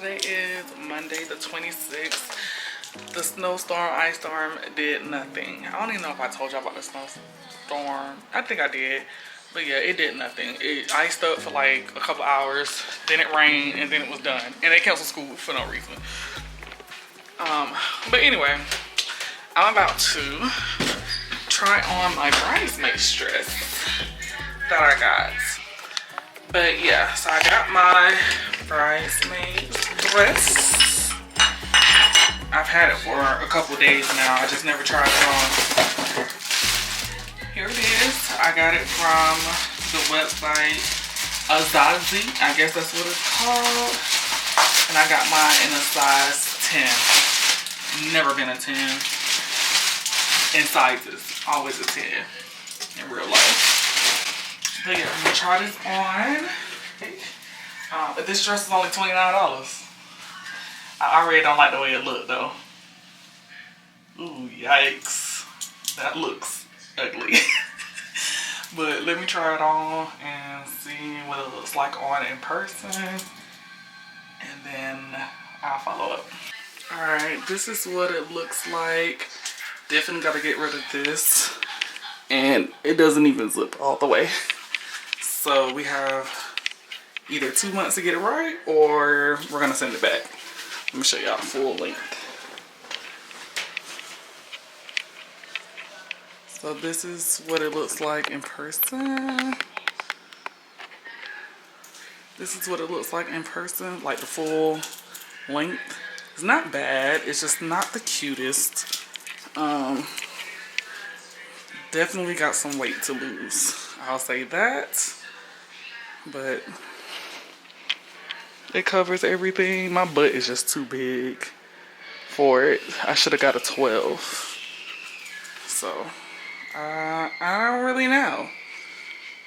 Today is Monday the 26th. The snowstorm, ice storm did nothing. I don't even know if I told y'all about the snowstorm. I think I did. But yeah, it did nothing. It iced up for like a couple hours, then it rained, and then it was done. And they canceled school for no reason. But anyway, I'm about to try on my bridesmaid dress that I got. But yeah, so I got my bridesmaid dress. I've had it for a couple days now. I just never tried it on. Here it is. I got it from the website Azazi. I guess that's what it's called. And I got mine in a size 10. Never been a 10 in sizes. Always a 10 in real life. But yeah, I'm gonna try this on. But this dress is only $29. I already don't like the way it looked though. Ooh, yikes. That looks ugly. But let me try it on and see what it looks like on in person. And then I'll follow up. Alright, this is what it looks like. Definitely gotta get rid of this. And it doesn't even zip all the way. So we have either 2 months to get it right or we're gonna send it back. Let me show y'all full length. So this is what it looks like in person. This is what it looks like in person, like the full length. It's not bad, it's just not the cutest. Definitely got some weight to lose, I'll say that. But it covers everything. My butt is just too big for it. I should have got a 12. So I don't really know.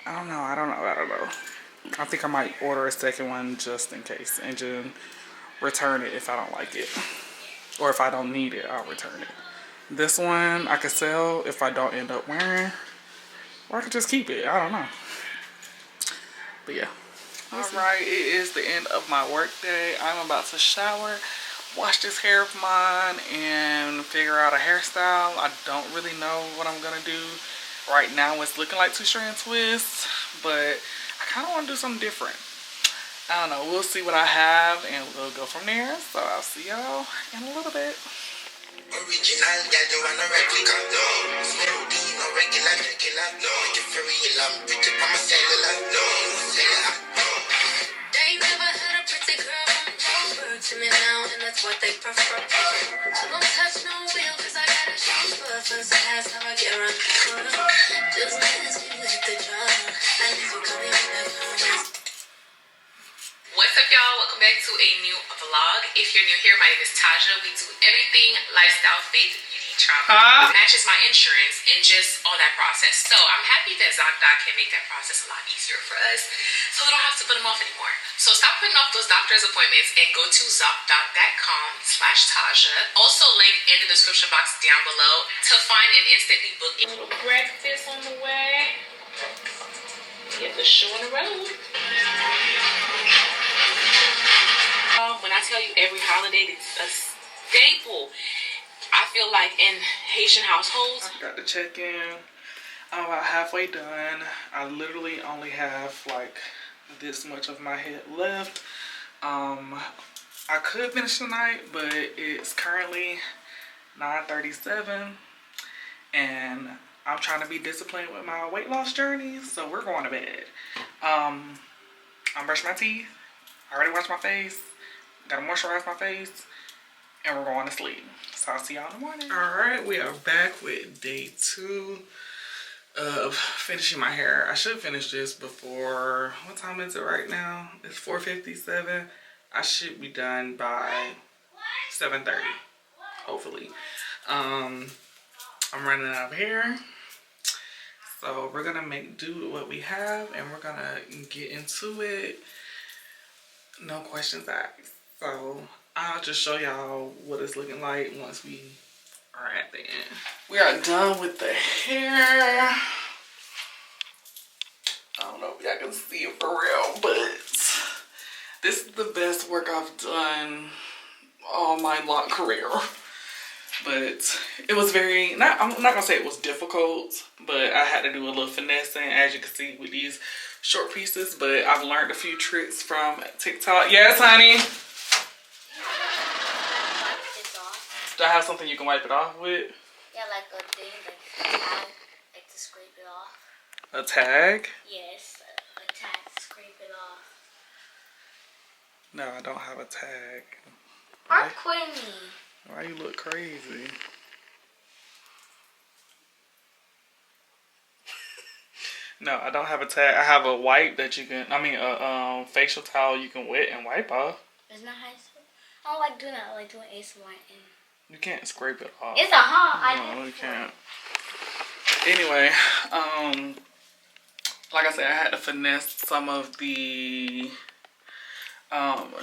I don't know. I think I might order a second one just in case and just return it if I don't like it. Or if I don't need it, I'll return it. This one I could sell if I don't end up wearing. Or I could just keep it. I don't know. But yeah. Alright, it is the end of my work day. I'm about to shower, wash this hair of mine, and figure out a hairstyle. I don't really know what I'm going to do. Right now it's looking like 2-strand twists, but I kind of want to do something different. I don't know. We'll see what I have, and we'll go from there. So I'll see y'all in a little bit. Original, yeah, you want a replica, no. Smoothie, no regular, no. You're free, you love pretty from a cellular, no. Cellular, no. They never had a pretty girl from over to me now, and that's what they prefer. So don't touch no wheel, cause I got a chauffeur. First class, how I get around the corner. Just minutes, you hit the drum. I need you coming with that promise. What's up, y'all? Welcome back to a new vlog. If you're new here, my name is Taja. We do everything lifestyle, faith, beauty, travel. Matches my insurance and just all that process. So I'm happy that ZocDoc can make that process a lot easier for us, so we don't have to put them off anymore. So stop putting off those doctor's appointments and go to ZocDoc.com/Taja. Also link in the description box down below to find and instantly book a little breakfast on the way. Get the show on the road. When I tell you every holiday is a staple, I feel like in Haitian households. I got to check in. I'm about halfway done. I literally only have like this much of my head left. I could finish tonight, but it's currently 9:37 and I'm trying to be disciplined with my weight loss journey, so we're going to bed. I'm brushing my teeth. I already washed my face. Gotta moisturize my face. And we're going to sleep. So I'll see y'all in the morning. Alright, we are back with day 2 of finishing my hair. I should finish this before, what time is it right now? It's 4:57. I should be done by 7:30, hopefully. I'm running out of hair. So we're gonna make do with what we have and we're gonna get into it. No questions asked. So I'll just show y'all what it's looking like once we are at the end. We are done with the hair. I don't know if y'all can see it for real, but This is the best work I've done all my long career. But it was very, I'm not going to say it was difficult, but I had to do a little finessing, as you can see, with these short pieces. But I've learned a few tricks from TikTok. Yes, honey? Do I have something you can wipe it off with? Yeah, like a thing, like a tag, like to scrape it off. A tag? Yes, a tag to scrape it off. No, I don't have a tag. Aren't quitting me. Why you look crazy? No, I don't have a tag. I have a wipe that you can, a facial towel you can wet and wipe off. It's not high school. I don't like doing that. I like doing ASMR and... You can't scrape it off. It's a hot. No, you can't. Anyway, like I said, I had to finesse some of the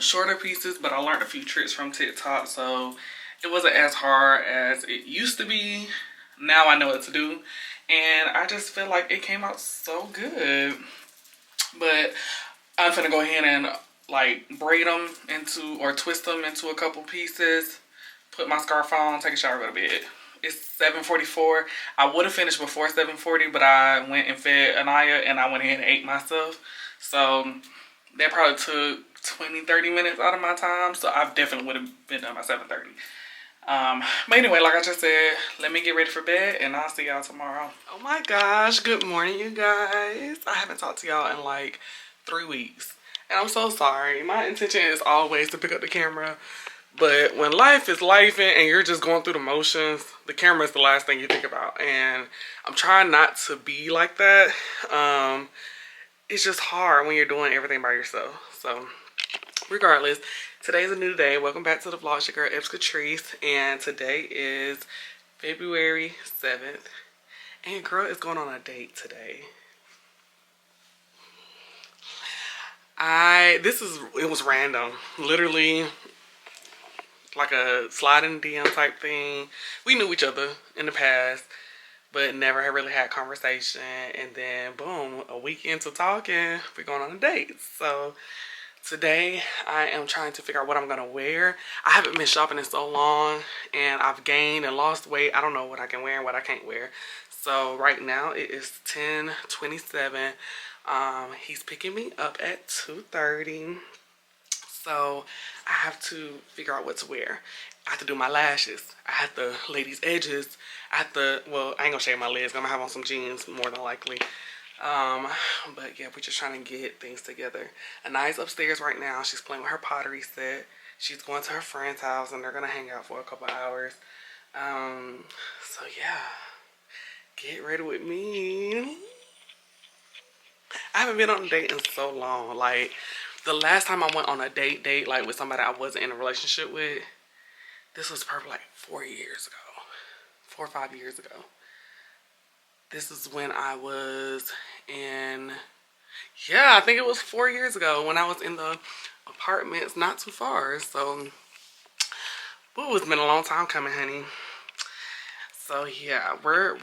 shorter pieces, but I learned a few tricks from TikTok, so it wasn't as hard as it used to be. Now I know what to do, and I just feel like it came out so good. But I'm gonna go ahead and like braid them into, or twist them into a couple pieces, put my scarf on, take a shower, go to bed. It's 7:44. I would have finished before 7:40, but I went and fed Anaya and I went ahead and ate myself. So that probably took 20-30 minutes out of my time. So I definitely would have been done by 7:30. But anyway, like I just said, let me get ready for bed and I'll see y'all tomorrow. Oh my gosh, good morning, you guys. I haven't talked to y'all in like 3 weeks. And I'm so sorry. My intention is always to pick up the camera. But when life is lifing and you're just going through the motions, the camera is the last thing you think about. And I'm trying not to be like that. It's just hard when you're doing everything by yourself. So regardless, today's a new day. Welcome back to the vlog. It's your girl, Katrice. And today is February 7th. And girl is going on a date today. It was random. Literally like a sliding DM type thing. We knew each other in the past, but never had really had conversation. And then boom, a week into talking, we're going on a date. So today I am trying to figure out what I'm gonna wear. I haven't been shopping in so long and I've gained and lost weight. I don't know what I can wear and what I can't wear. So right now it is 10:27. He's picking me up at 2:30. So I have to figure out what to wear. I have to do my lashes. I have to lay these edges. Well, I ain't gonna shave my legs. I'm gonna have on some jeans more than likely. But yeah, we're just trying to get things together. Anaya's upstairs right now. She's playing with her pottery set. She's going to her friend's house and they're gonna hang out for a couple hours. So yeah, get ready with me. I haven't been on a date in so long. Like, the last time I went on a date like with somebody I wasn't in a relationship with, this was probably like 4 years ago. 4 or 5 years ago. This is when I was in, yeah, I think it was 4 years ago when I was in the apartments not too far. So, ooh, it's been a long time coming, honey. So yeah, we're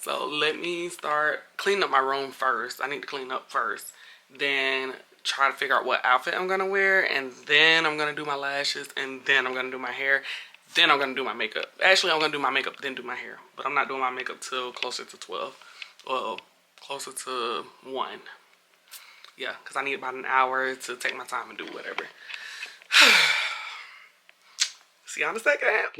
so let me start cleaning up my room first. I need to clean up first, then try to figure out what outfit I'm gonna wear, and then I'm gonna do my lashes, and then I'm gonna do my hair, then I'm gonna do my makeup. Actually, I'm gonna do my makeup then do my hair, but I'm not doing my makeup till closer to 12. Well, closer to 1. Yeah, because I need about an hour to take my time and do whatever. See y'all in a second.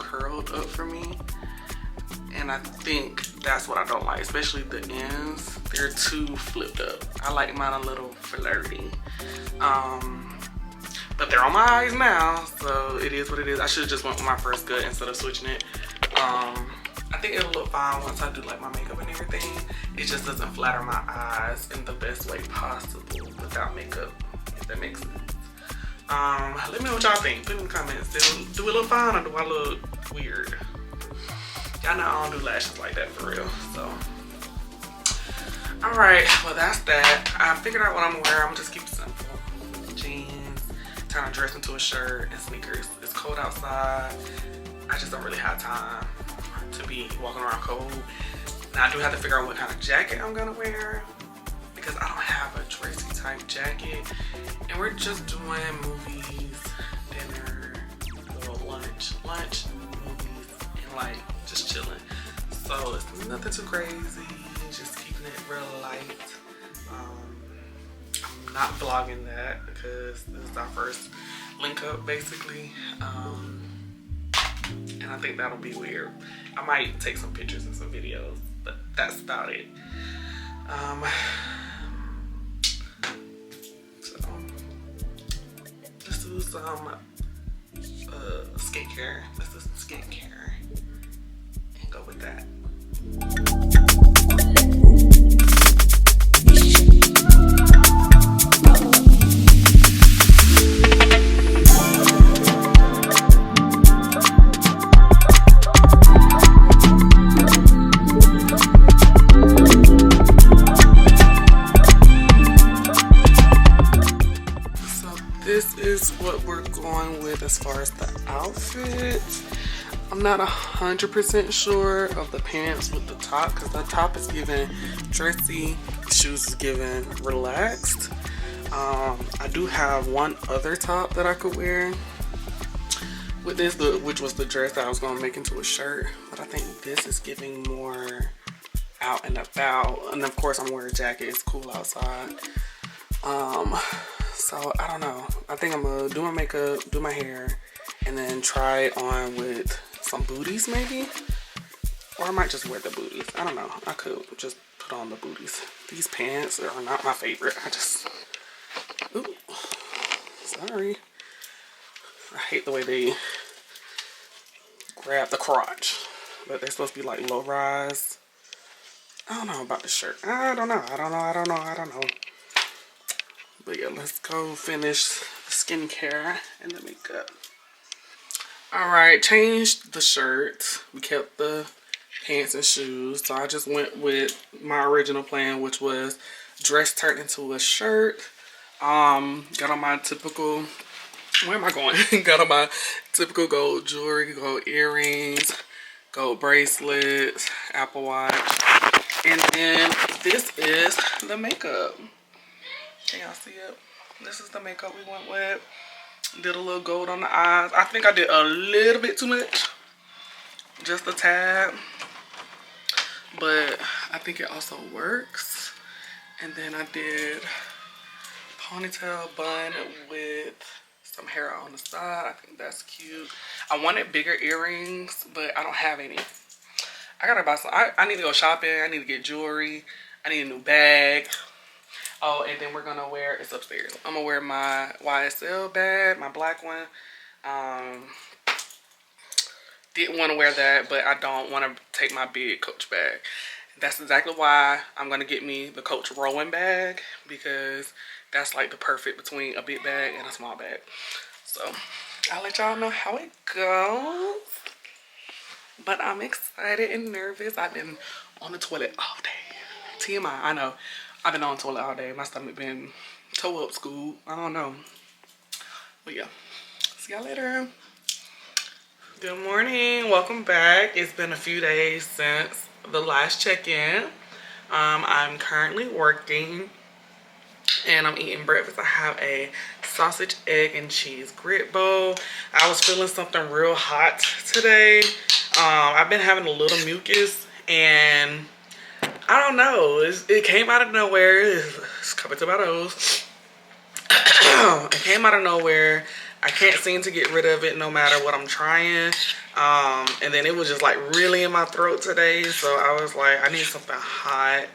curled up for me. And I think that's what I don't like, especially the ends. They're too flipped up. I like mine a little flirty. But they're on my eyes now, so it is what it is. I should have just went with my first cut instead of switching it. I think it'll look fine once I do like my makeup and everything. It just doesn't flatter my eyes in the best way possible without makeup, if that makes sense. Let me know what y'all think. Put in the comments. Do it look fine or do I look weird? Y'all know I don't do lashes like that for real, so. Alright, well that's that. I figured out what I'm gonna wear. I'm gonna just keep it simple. Jeans, turn a dress into a shirt, and sneakers. It's cold outside. I just don't really have time to be walking around cold. Now I do have to figure out what kind of jacket I'm gonna wear because I don't have a dressy type jacket. And we're just doing movies, dinner, little lunch, movies, and like just chilling. So it's nothing too crazy, just keeping it real light. I'm not vlogging that because this is our first link up basically. And I think that'll be weird. I might take some pictures and some videos, but that's about it. So let's do some skincare. Let's do some skincare and go with that. This is what we're going with as far as the outfit. I'm not 100% sure of the pants with the top because the top is giving dressy, the shoes is giving relaxed. I do have one other top that I could wear with this, which was the dress that I was going to make into a shirt. But I think this is giving more out and about. And of course I'm wearing a jacket, it's cool outside. So I don't know. I think I'm gonna do my makeup, do my hair, and then try it on with some booties maybe. Or I might just wear the booties. I don't know. I could just put on the booties. These pants are not my favorite. Ooh, sorry. I hate the way they grab the crotch. But they're supposed to be like low rise. I don't know about the shirt. I don't know. But yeah, let's go finish the skincare and the makeup. Alright, changed the shirt. We kept the pants and shoes. So I just went with my original plan, which was dress turned into a shirt. Got on my typical, where am I going? Got on my typical gold jewelry, gold earrings, gold bracelets, Apple Watch. And then this is the makeup. Can y'all see it? This is the makeup we went with. Did a little gold on the eyes. I think I did a little bit too much. Just a tad. But I think it also works. And then I did ponytail bun with some hair on the side. I think that's cute. I wanted bigger earrings, but I don't have any. I gotta buy some. I need to go shopping. I need to get jewelry. I need a new bag. Oh, and then we're gonna wear, it's upstairs. I'm gonna wear my YSL bag, my black one. Didn't want to wear that, but I don't want to take my big Coach bag. That's exactly why I'm gonna get me the Coach Rowan bag, because that's like the perfect between a big bag and a small bag. So I'll let y'all know how it goes. But I'm excited and nervous. I've been on the toilet all day. TMI, I know. I've been on the toilet all day. My stomach been toe up school. I don't know. But yeah. See y'all later. Good morning. Welcome back. It's been a few days since the last check-in. I'm currently working and I'm eating breakfast. I have a sausage, egg, and cheese grit bowl. I was feeling something real hot today. I've been having a little mucus and I don't know. It came out of nowhere. It's coming to my nose. It came out of nowhere. I can't seem to get rid of it no matter what I'm trying. And then it was just like really in my throat today, so I was like, I need something hot.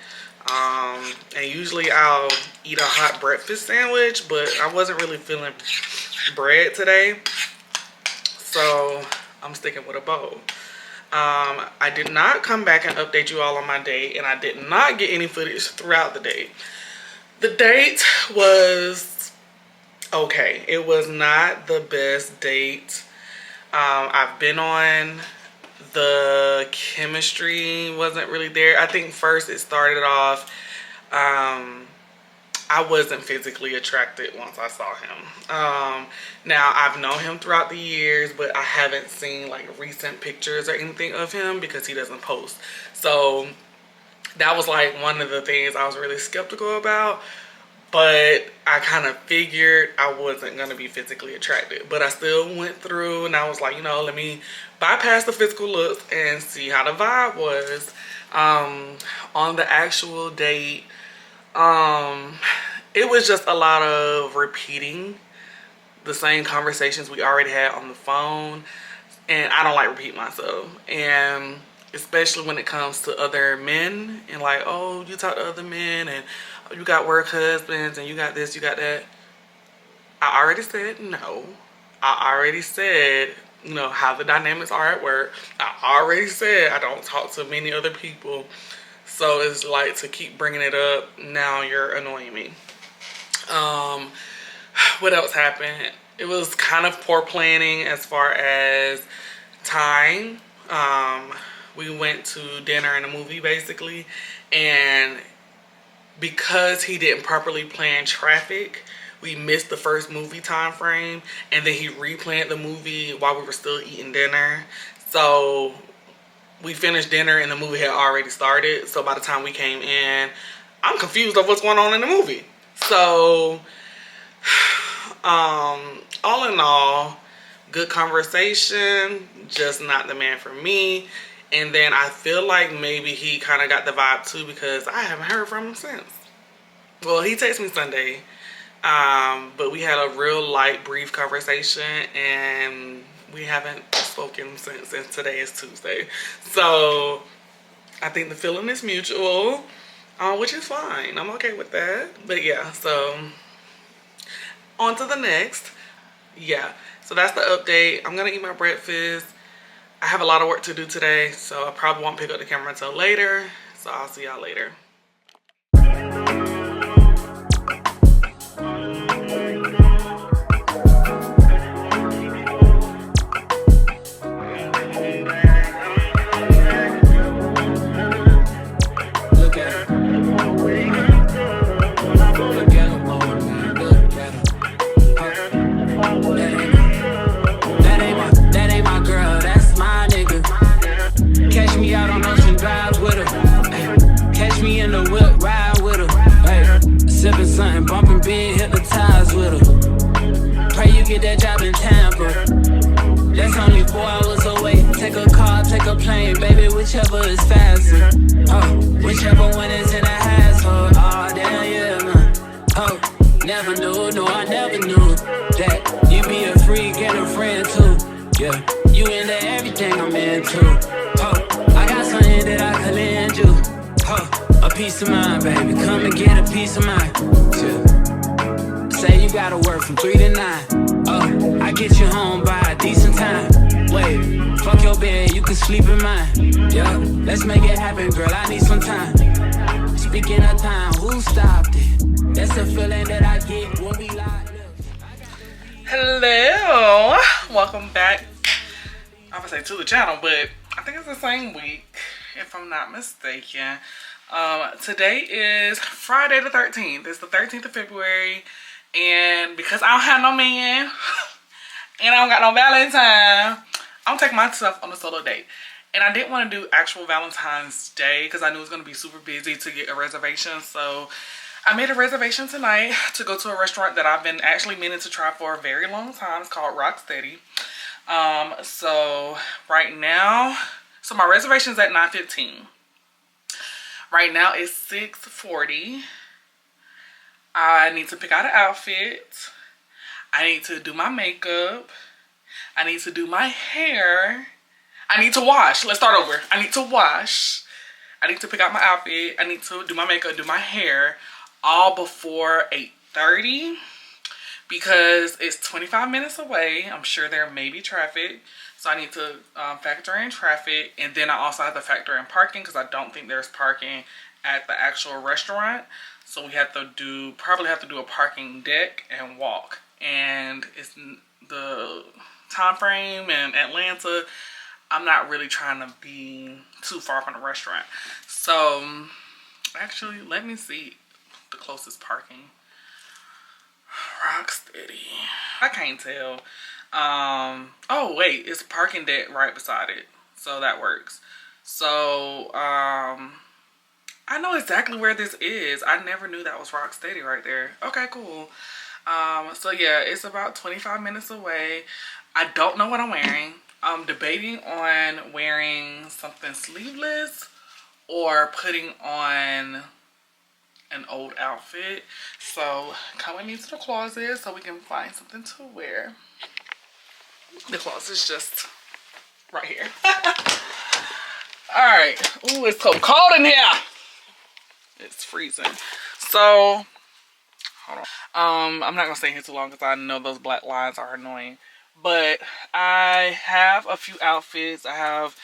And usually I'll eat a hot breakfast sandwich, but I wasn't really feeling bread today, so I'm sticking with a bowl. I did not come back and update you all on my date, and I did not get any footage throughout the date. The date was okay. It was not the best date. I've been on, the chemistry wasn't really there. I think first it started off, I wasn't physically attracted once I saw him. Now I've known him throughout the years, but I haven't seen like recent pictures or anything of him because he doesn't post. So that was like one of the things I was really skeptical about. But I kind of figured I wasn't going to be physically attracted. But I still went through and I was like, you know, let me bypass the physical looks and see how the vibe was. On the actual date, it was just a lot of repeating the same conversations we already had on the phone. And I don't like repeat myself. And especially when it comes to other men and like, oh, you talk to other men and you got work husbands and you got this, you got that. I already said no. I already said, you know, how the dynamics are at work. I already said I don't talk to many other people. So it's like, to keep bringing it up, now you're annoying me. What else happened? It was kind of poor planning as far as time. We went to dinner and a movie basically, and because he didn't properly plan traffic, we missed the first movie time frame, and then he replanned the movie while we were still eating dinner. So we finished dinner and the movie had already started. So by the time we came in, I'm confused of what's going on in the movie. So all in all, good conversation, just not the man for me. And then I feel like maybe he kind of got the vibe too, because I haven't heard from him since. Well, he texted me Sunday, but we had a real light, brief conversation, and we haven't spoken since, and today is Tuesday. So I think the feeling is mutual, which is fine. I'm okay with that. But yeah, so on to the next. Yeah, so that's the update. I'm gonna eat my breakfast. I have a lot of work to do today, so I probably won't pick up the camera until later. So I'll see y'all later. Sipping something, bumping, being hypnotized with her. Pray you get that job in Tampa. That's only 4 hours away. Take a car, take a plane, baby, whichever is faster. Whichever one is in a household. Oh, damn, yeah, man. Never knew, no, I never knew that you be a freak and a friend too. Yeah, you into everything I'm into. I got something that I could lend you. A piece of mind, baby, come and get a piece of mind. Yeah. Say you gotta work from 3 to 9. I get you home by a decent time. Wait, fuck your bed, you can sleep in mine. Yeah, let's make it happen, girl, I need some time. Speaking of time, who stopped it? That's the feeling that I get when we lie. Hello, welcome back. I would say to the channel, but I think it's the same week, if I'm not mistaken. Today is Friday the 13th. It's the 13th of February, and because I don't have no man and I don't got no Valentine, I'm taking myself on a solo date. And I didn't want to do actual Valentine's Day because I knew it was going to be super busy to get a reservation. So I made a reservation tonight to go to a restaurant that I've been actually meaning to try for a very long time. It's called Rocksteady. So right now, so my reservation is at 9:15. Right now it's 6:40. I need to pick out an outfit. I need to do my makeup. I need to do my hair. I need to wash. Let's start over. I need to wash. I need to pick out my outfit. I need to do my makeup, do my hair, all before 8:30 because it's 25 minutes away. I'm sure there may be traffic, so I need to factor in traffic, and then I also have to factor in parking because I don't think there's parking at the actual restaurant. So we have to probably have to do a parking deck and walk, and it's the time frame in Atlanta. I'm not really trying to be too far from the restaurant. So, actually, let me see the closest parking. Rocksteady. I can't tell. Oh, wait. It's a parking deck right beside it. So, that works. So, I know exactly where this is. I never knew that was Rocksteady right there. Okay, cool. So, yeah, it's about 25 minutes away. I don't know what I'm wearing. I'm debating on wearing something sleeveless or putting on an old outfit. So come with me to the closet so we can find something to wear. The closet's just right here. All right. Ooh, it's so cold in here. It's freezing. So hold on. I'm not gonna stay here too long because I know those black lines are annoying. But I have a few outfits. I have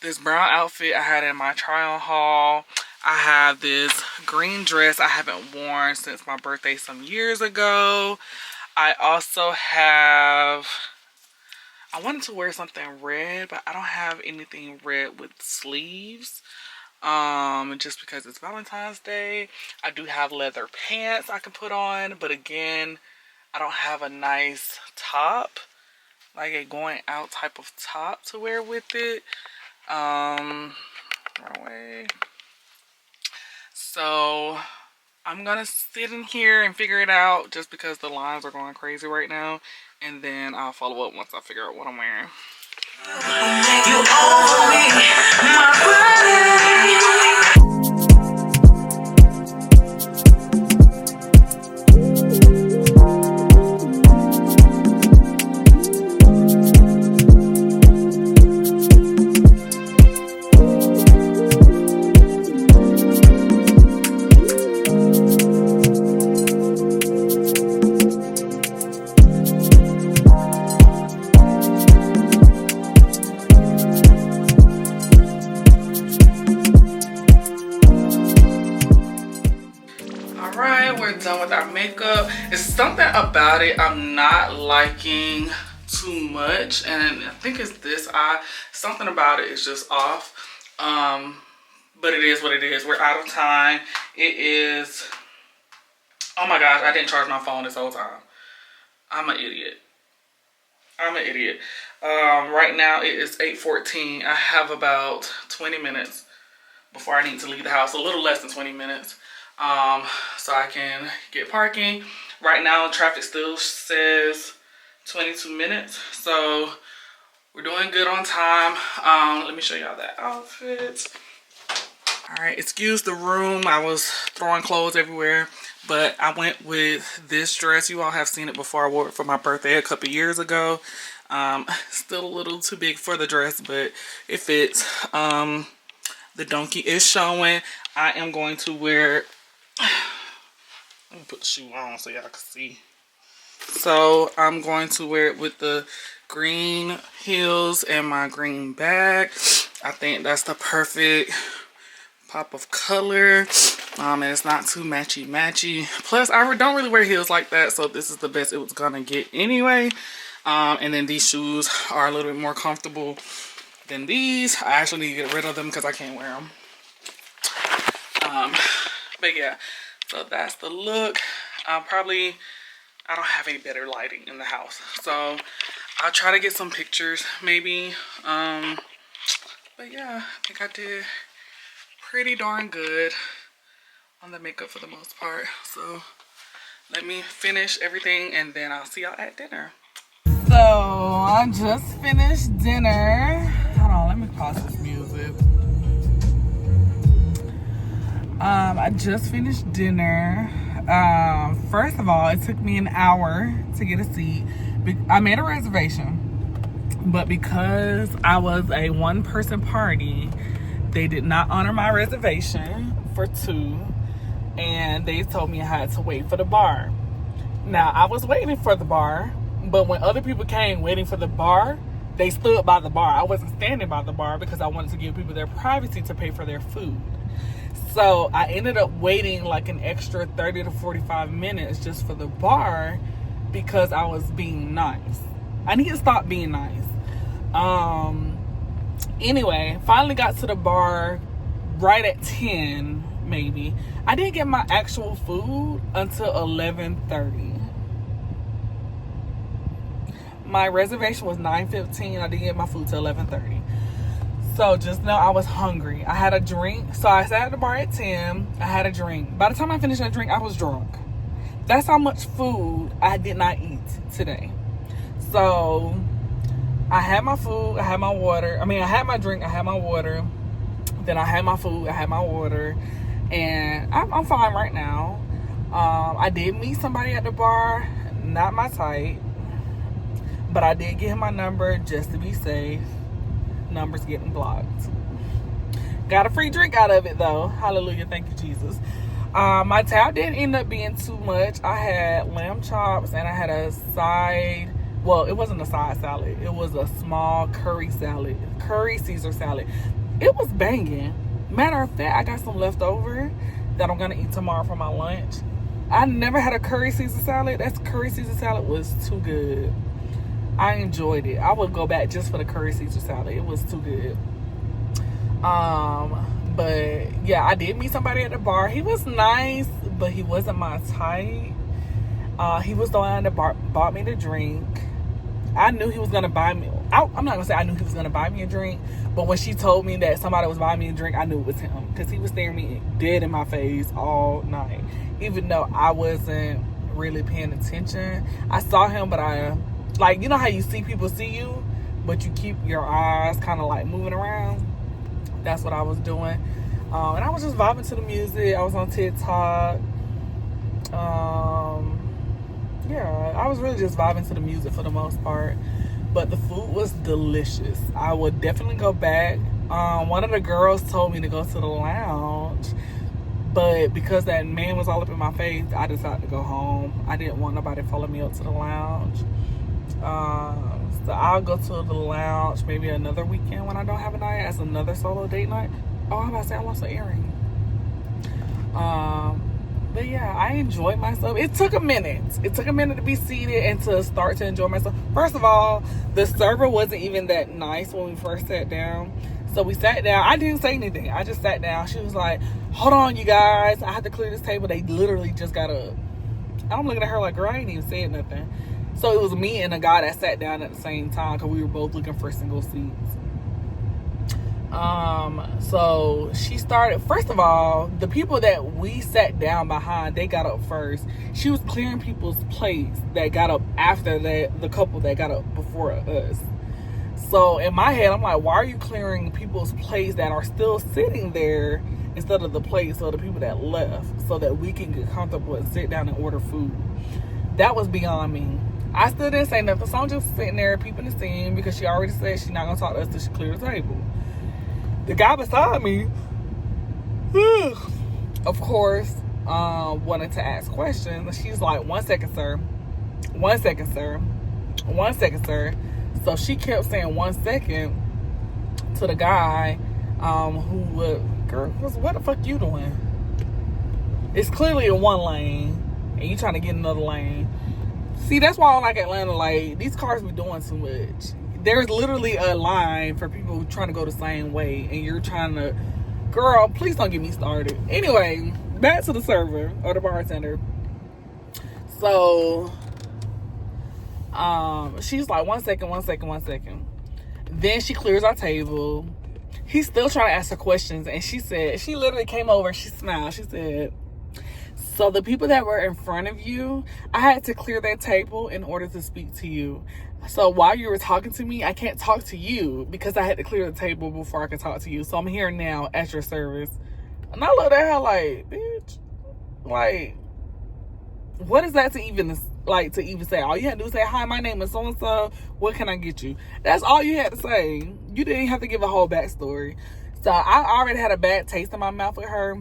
this brown outfit I had in my try-on haul. I have this green dress I haven't worn since my birthday some years ago. I also have, I wanted to wear something red, but I don't have anything red with sleeves. Just because it's Valentine's Day. I do have leather pants I can put on, but again, I don't have a nice top, like a going out type of top to wear with it. Wrong way. So I'm gonna sit in here and figure it out just because the lines are going crazy right now, and then I'll follow up once I figure out what I'm wearing. You over me, my body. Done with our makeup. It's something about it I'm not liking too much, and I think it's this eye. Something about it is just off. But it is what it is. We're out of time. It is, oh my gosh, I didn't charge my phone this whole time. I'm an idiot. Right now it is 8:14. I have about 20 minutes before I need to leave the house. A little less than 20 minutes. So I can get parking. Right now traffic still says 22 minutes, so we're doing good on time. Let me show y'all that outfit. All right, excuse the room. I was throwing clothes everywhere, but I went with this dress. You all have seen it before. I wore it for my birthday a couple years ago. Still a little too big for the dress, but it fits. The donkey is showing. I am going to wear, let me put the shoe on so y'all can see. So I'm going to wear it with the green heels and my green bag. I think that's the perfect pop of color. And it's not too matchy. Plus, I don't really wear heels like that, so this is the best it was gonna get anyway. And then these shoes are a little bit more comfortable than these. I actually need to get rid of them because I can't wear them. But yeah, so that's the look. I don't have any better lighting in the house, so I'll try to get some pictures maybe. But yeah, I think I did pretty darn good on the makeup for the most part. So let me finish everything and then I'll see y'all at dinner. So I just finished dinner. Hold on, let me pause this music. I just finished dinner. First of all, it took me an hour to get a seat. I made a reservation But because I was a one-person party, they did not honor my reservation for 2, and they told me I had to wait for the bar. Now, I was waiting for the bar, but when other people came waiting for the bar, they stood by the bar. I wasn't standing by the bar because I wanted to give people their privacy to pay for their food. So I ended up waiting like an extra 30 to 45 minutes just for the bar because I was being nice. I need to stop being nice. Anyway, finally got to the bar right at 10, maybe. I didn't get my actual food until 11:30. My reservation was 9:15. I didn't get my food till 11:30. So just know I was hungry. I had a drink. So I sat at the bar at 10. I had a drink. By the time I finished that drink, I was drunk. That's how much food I did not eat today. So I had my food, I had my water. I mean, I had my drink, I had my water. Then I had my food, I had my water. And I'm fine right now. I did meet somebody at the bar, not my type. But I did get him my number just to be safe. Numbers getting blocked. Got a free drink out of it though. Hallelujah, thank you, Jesus. My tab didn't end up being too much. I had lamb chops and I had a side. Well, it wasn't a side salad. It was a small curry Caesar salad. It was banging. Matter of fact, I got some left over that I'm gonna eat tomorrow for my lunch. I never had a curry Caesar salad. That curry Caesar salad was too good. I enjoyed it. I would go back just for the curry Caesar salad. It was too good. But yeah, I did meet somebody at the bar. He was nice, but he wasn't my type. He was the one that bought me the drink. I knew he was gonna buy me. I'm not gonna say I knew he was gonna buy me a drink, but when she told me that somebody was buying me a drink, I knew it was him because he was staring me dead in my face all night, even though I wasn't really paying attention. I saw him, but like, you know how you see people see you, but you keep your eyes kind of like moving around. That's what I was doing, and I was just vibing to the music. I was on TikTok. Yeah, I was really just vibing to the music for the most part. But the food was delicious. I would definitely go back. One of the girls told me to go to the lounge, but because that man was all up in my face, I decided to go home. I didn't want nobody to follow me up to the lounge. So I'll go to the lounge maybe another weekend when I don't have a night as another solo date night. Oh, I'm about to say I lost an earring. But yeah, I enjoyed myself. It took a minute. It took a minute to be seated and to start to enjoy myself. First of all, the server wasn't even that nice when we first sat down. So we sat down. I didn't say anything. I just sat down. She was like, hold on, you guys. I have to clear this table. They literally just got up. I'm looking at her like, girl, I ain't even said nothing. So it was me and a guy that sat down at the same time because we were both looking for single seats. So she started. First of all, the people that we sat down behind, they got up first. She was clearing people's plates that got up after the couple that got up before us. So in my head, I'm like, why are you clearing people's plates that are still sitting there instead of the plates of the people that left so that we can get comfortable and sit down and order food? That was beyond me. I still didn't say nothing, so I'm just sitting there peeping the scene because she already said she's not going to talk to us till she clears the table. The guy beside me, of course, wanted to ask questions. She's like, 1 second, sir. 1 second, sir. 1 second, sir. So she kept saying 1 second to the guy who would, girl, what the fuck you doing? It's clearly in one lane, and you trying to get in another lane. See, that's why I don't like Atlanta. Like, these cars be doing too much. There's literally a line for people trying to go the same way, and you're trying to, girl, please don't get me started. Anyway, back to the server or the bartender. So, she's like, 1 second, 1 second, 1 second. Then she clears our table. He's still trying to ask her questions, and she said, she literally came over, she smiled, she said, so the people that were in front of you, I had to clear that table in order to speak to you. So while you were talking to me, I can't talk to you because I had to clear the table before I could talk to you. So I'm here now at your service. And I looked at her like, bitch, like, what is that to even like to even say. All you had to do was say, hi, my name is so-and-so. What can I get you? That's all you had to say. You didn't have to give a whole backstory. So I already had a bad taste in my mouth with her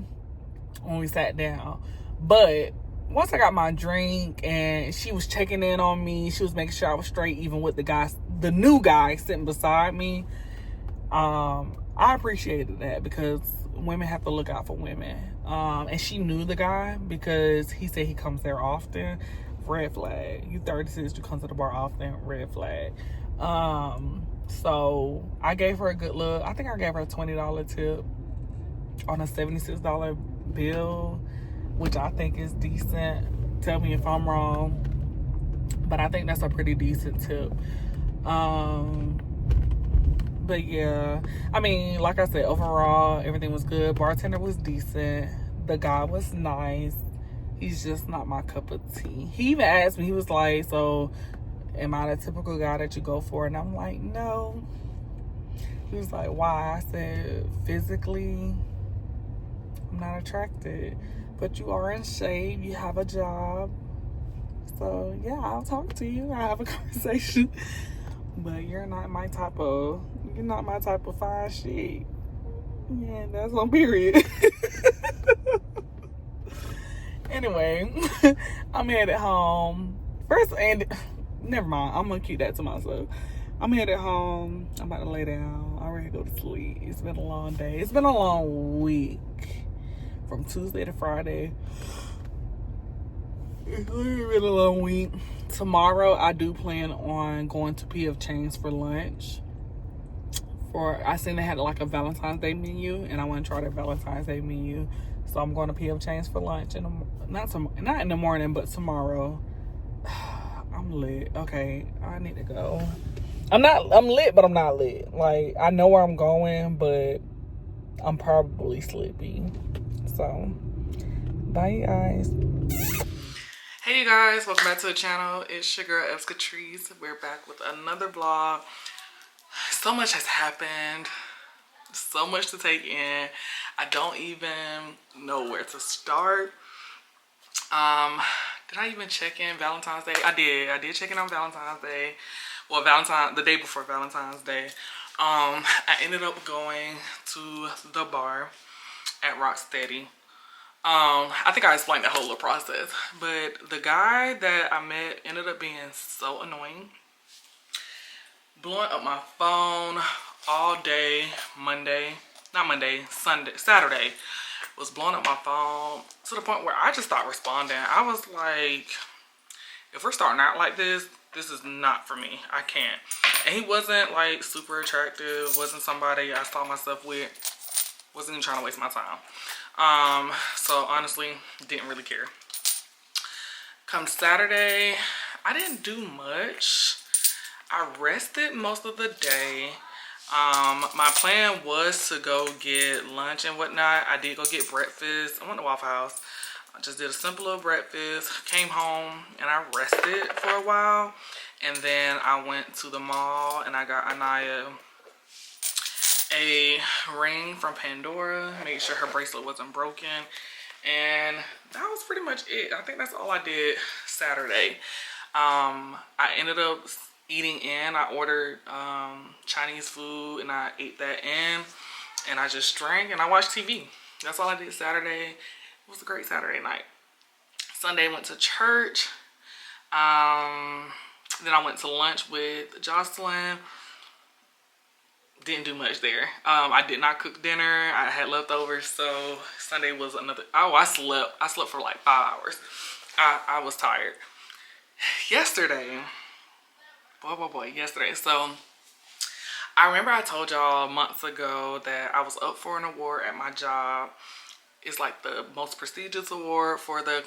when we sat down. But once I got my drink and she was checking in on me, she was making sure I was straight, even with the new guy sitting beside me. I appreciated that because women have to look out for women. And she knew the guy because he said he comes there often. Red flag. You 36, you come to the bar often. Red flag. So I gave her a good look. I think I gave her a $20 tip on a $76 bill, which I think is decent. Tell me if I'm wrong, but I think that's a pretty decent tip. But yeah, I mean, like I said, overall, everything was good. Bartender was decent. The guy was nice. He's just not my cup of tea. He even asked me, he was like, so am I the typical guy that you go for? And I'm like, no. He was like, why? I said, physically, I'm not attracted. But you are in shape. You have a job. So yeah, I'll talk to you. I'll have a conversation. But you're not my type of fine shit. Yeah, that's on period. Anyway, I'm headed home. First, and never mind, I'm gonna keep that to myself. I'm headed home. I'm about to lay down. I'm ready to go to sleep. It's been a long day. It's been a long week. From Tuesday to Friday. It's been a long week. Tomorrow, I do plan on going to P.F. Chang's for lunch. I seen they had like a Valentine's Day menu, and I want to try their Valentine's Day menu. So I'm going to P.F. Chang's for lunch, not in the morning, but tomorrow. I'm lit. Okay, I need to go. I'm lit, but I'm not lit. Like, I know where I'm going, but I'm probably sleepy. So, bye, you guys. Hey, you guys. Welcome back to the channel. It's your girl, Katrice. We're back with another vlog. So much has happened. So much to take in. I don't even know where to start. Did I even check in Valentine's Day? I did check in on Valentine's Day. Well, the day before Valentine's Day. I ended up going to the bar at Rocksteady. I think I explained the whole little process. But the guy that I met ended up being so annoying. Blowing up my phone all day Saturday. Was blowing up my phone to the point where I just stopped responding. I was like, if we're starting out like this is not for me. I can't. And he wasn't like super attractive, wasn't somebody I saw myself with, wasn't even trying to waste my time. So honestly, didn't really care. Come Saturday, I didn't do much. I rested most of the day. My plan was to go get lunch and whatnot. I did go get breakfast. I went to Waffle House. I just did a simple little breakfast, came home, and I rested for a while. And then I went to the mall and I got Anaya a ring from Pandora. Made sure her bracelet wasn't broken. And that was pretty much it. I think that's all I did Saturday. I ended up eating in. I ordered Chinese food and I ate that in. And I just drank and I watched TV. That's all I did Saturday. It was a great Saturday night. Sunday, went to church. Then I went to lunch with Jocelyn. Didn't do much there. I did not cook dinner. I had leftovers, so Sunday was another. Oh, I slept for like 5 hours. I was tired. Yesterday, yesterday. So I remember I told y'all months ago that I was up for an award at my job. It's like the most prestigious award for the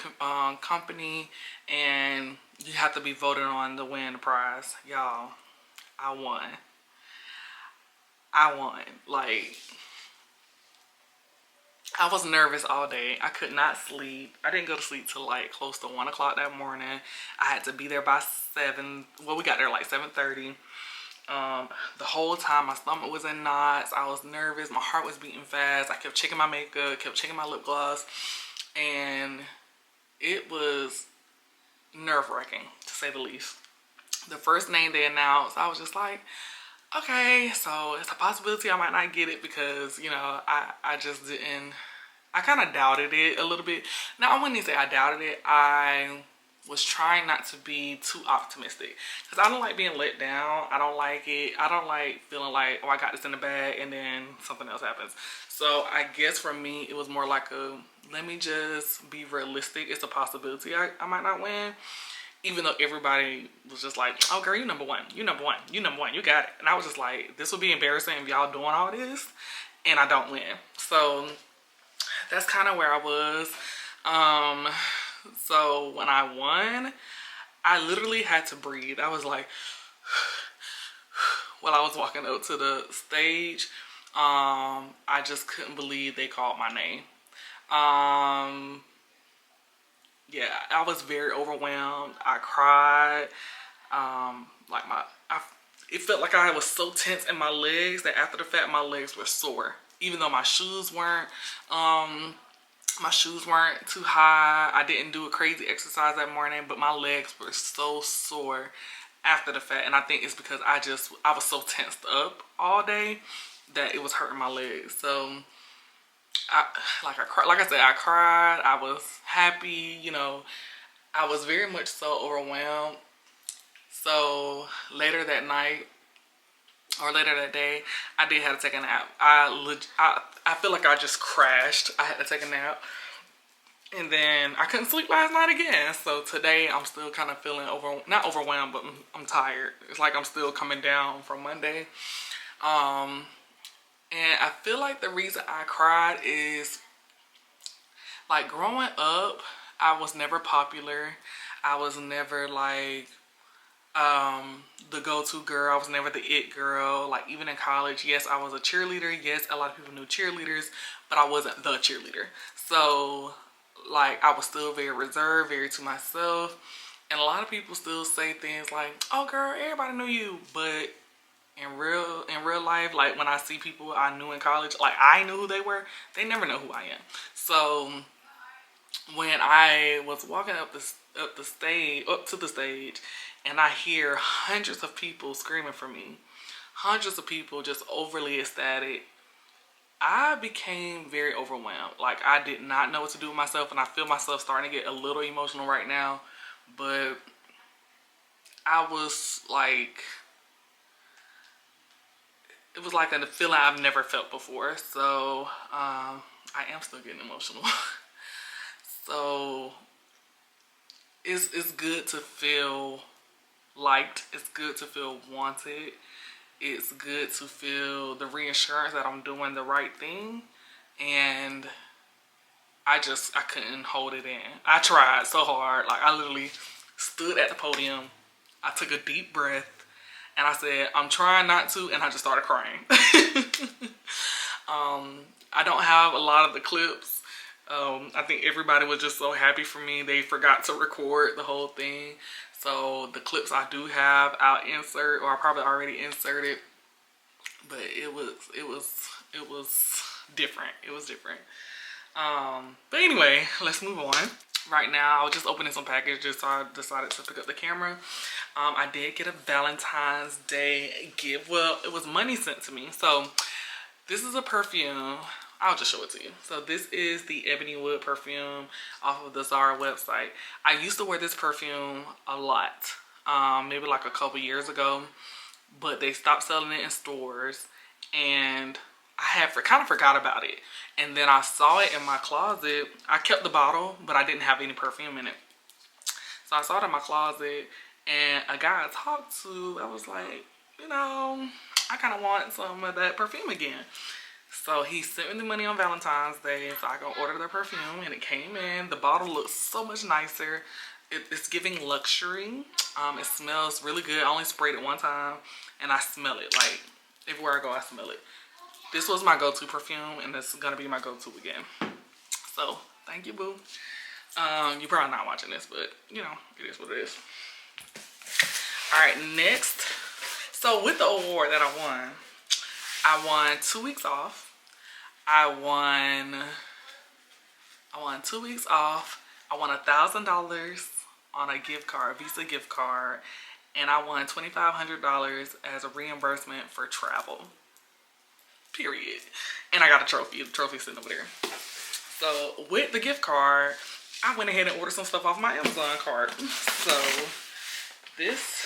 company, and you have to be voted on to win the prize. Y'all, I won. Like, I was nervous all day. I could not sleep. I didn't go to sleep till like close to 1 o'clock that morning. I had to be there by 7. Well, we got there like 7:30. The whole time my stomach was in knots. I was nervous. My heart was beating fast. I kept checking my makeup, kept checking my lip gloss. And it was nerve-wracking, to say the least. The first name they announced, I was just like, okay, so it's a possibility I might not get it because, you know, I just didn't, I kind of doubted it a little bit. Now, I wouldn't even say I doubted it. I was trying not to be too optimistic because I don't like being let down. I don't like it. I don't like feeling like, oh, I got this in the bag and then something else happens. So I guess for me, it was more like a, let me just be realistic. It's a possibility I might not win. Even though everybody was just like, oh girl, you number one, you number one, you number one, you got it. And I was just like, this would be embarrassing if y'all doing all this and I don't win. So that's kind of where I was. So when I won, I literally had to breathe. I was like, while I was walking up to the stage, I just couldn't believe they called my name. Yeah, I was very overwhelmed. I cried. Like it felt like I was so tense in my legs that after the fact, my legs were sore. Even though my shoes weren't too high. I didn't do a crazy exercise that morning, but my legs were so sore after the fact. And I think it's because I was so tensed up all day that it was hurting my legs. So like I said, I cried. I was happy, you know. I was very much so overwhelmed. So later that night or later that day, I did have to take a nap. I feel like I just crashed. I had to take a nap. And then I couldn't sleep last night again. So today I'm still kind of feeling not overwhelmed, but I'm tired. It's like I'm still coming down from Monday. And I feel like the reason I cried is, like, growing up, I was never popular. I was never like the go-to girl. I was never the it girl. Like, even in college, yes, I was a cheerleader. Yes, a lot of people knew cheerleaders, but I wasn't the cheerleader. So, like, I was still very reserved, very to myself. And a lot of people still say things like, oh girl, everybody knew you. But in real life, like, when I see people I knew in college, like, I knew who they were, they never know who I am. So when I was walking up to the stage, and I hear hundreds of people screaming for me, hundreds of people just overly ecstatic, I became very overwhelmed. Like, I did not know what to do with myself, and I feel myself starting to get a little emotional right now. But I was like, it was like a feeling I've never felt before. So I am still getting emotional. So it's good to feel liked. It's good to feel wanted. It's good to feel the reassurance that I'm doing the right thing. And I couldn't hold it in. I tried so hard. Like, I literally stood at the podium. I took a deep breath and I said, I'm trying not to, and I just started crying. I don't have a lot of the clips. I think everybody was just so happy for me. They forgot to record the whole thing. So the clips I do have, I'll insert, or I probably already inserted. But it was different. It was different. But anyway, let's move on. Right now, I was just opening some packages, so I decided to pick up the camera. I did get a Valentine's Day gift. Well, it was money sent to me. So this is a perfume. I'll just show it to you. So this is the Ebony Wood perfume off of the Zara website. I used to wear this perfume a lot, maybe like a couple years ago, but they stopped selling it in stores, and I had kind of forgot about it. And then I saw it in my closet. I kept the bottle, but I didn't have any perfume in it. So I saw it in my closet, and a guy I talked to, I was like, you know, I kind of want some of that perfume again. So he sent me the money on Valentine's Day so I could order the perfume, and it came in. The bottle looks so much nicer. It's giving luxury. It smells really good. I only sprayed it one time, and I smell it. Like, everywhere I go, I smell it. This was my go-to perfume, and this is gonna be my go-to again. So thank you, boo. You're probably not watching this, but you know, it is what it is. All right, next. So with the award that I won 2 weeks off. I won 2 weeks off. I won $1,000 on a gift card, a Visa gift card, and I won $2,500 as a reimbursement for travel. Period. And I got a trophy. The trophy's sitting over there. So with the gift card, I went ahead and ordered some stuff off my Amazon cart. So this,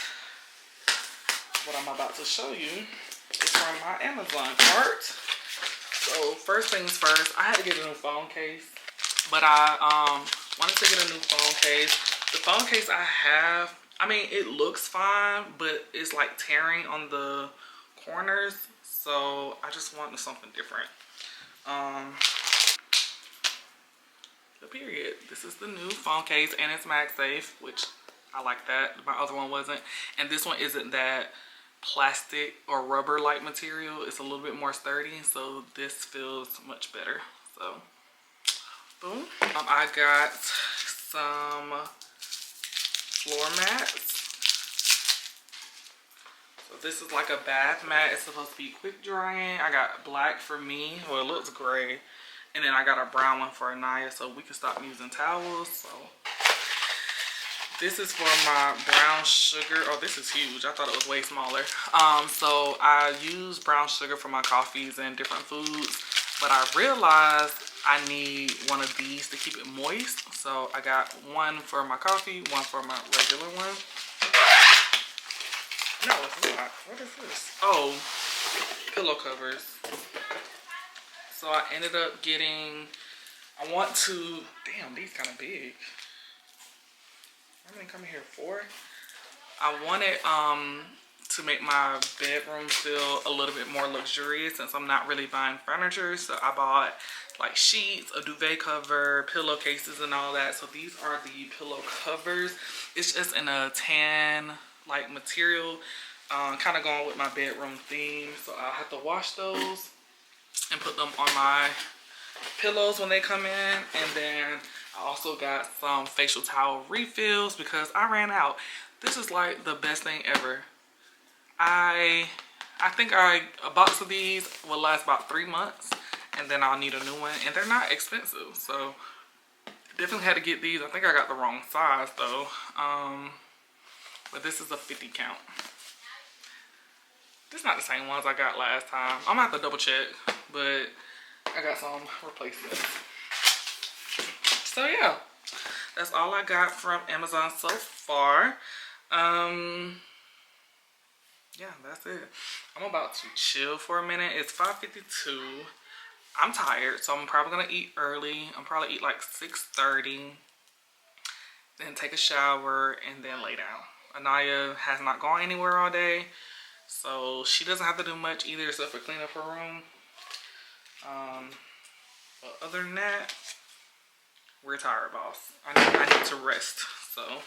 what I'm about to show you, is from my Amazon cart. So first things first, I had to get a new phone case. But I wanted to get a new phone case. The phone case I have, I mean, it looks fine, but it's like tearing on the corners. So I just wanted something different. The period. This is the new phone case, and it's MagSafe, which I like that. My other one wasn't. And this one isn't that plastic or rubber like material. It's a little bit more sturdy, so this feels much better. So boom. I got some floor mats. So this is like a bath mat. It's supposed to be quick drying. I got black for me. Well, it looks gray. And then I got a brown one for Anaya, so we can stop using towels. So this is for my brown sugar. Oh, this is huge. I thought it was way smaller. So I use brown sugar for my coffees and different foods, but I realized I need one of these to keep it moist. So I got one for my coffee, one for my regular one. No, it's not. What is this? Oh, pillow covers. So I ended up getting, I want to, damn, these kind of big. How many come here? 4? I wanted to make my bedroom feel a little bit more luxurious since I'm not really buying furniture. So I bought like sheets, a duvet cover, pillowcases and all that. So these are the pillow covers. It's just in a tan like material, kind of going with my bedroom theme. So I'll have to wash those and put them on my pillows when they come in. And then I also got some facial towel refills because I ran out. This is like the best thing ever. I think a box of these will last about 3 months, and then I'll need a new one, and they're not expensive. So definitely had to get these. I think I got the wrong size though, but this is a 50 count. This is not the same ones I got last time. I'm gonna have to double check, but I got some replacements. So yeah, that's all I got from Amazon so far. Yeah, that's it. I'm about to chill for a minute. It's 5:52. I'm tired, so I'm probably gonna eat early. I'm probably eat like 6:30, then take a shower and then lay down. Anaya has not gone anywhere all day, so she doesn't have to do much either except for clean up her room. But other than that, we're tired, boss. I need to rest, so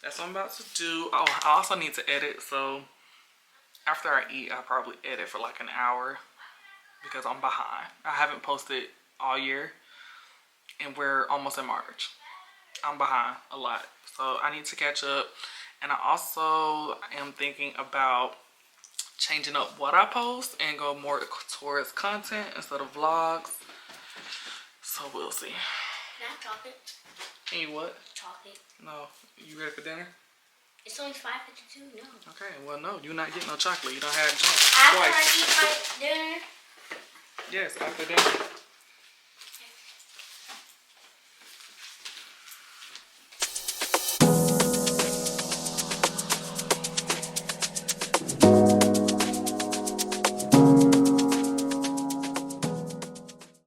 that's what I'm about to do. Oh, I also need to edit, so after I eat, I'll probably edit for like an hour because I'm behind. I haven't posted all year, and we're almost in March. I'm behind a lot, so I need to catch up. And I also am thinking about changing up what I post and go more towards content instead of vlogs. So we'll see. Can I have chocolate? Can you what? Chocolate. No. You ready for dinner? It's only 5:52. No. Okay. Well, no. You're not getting no chocolate. You don't have chocolate After twice. I eat my dinner. Yes, after dinner.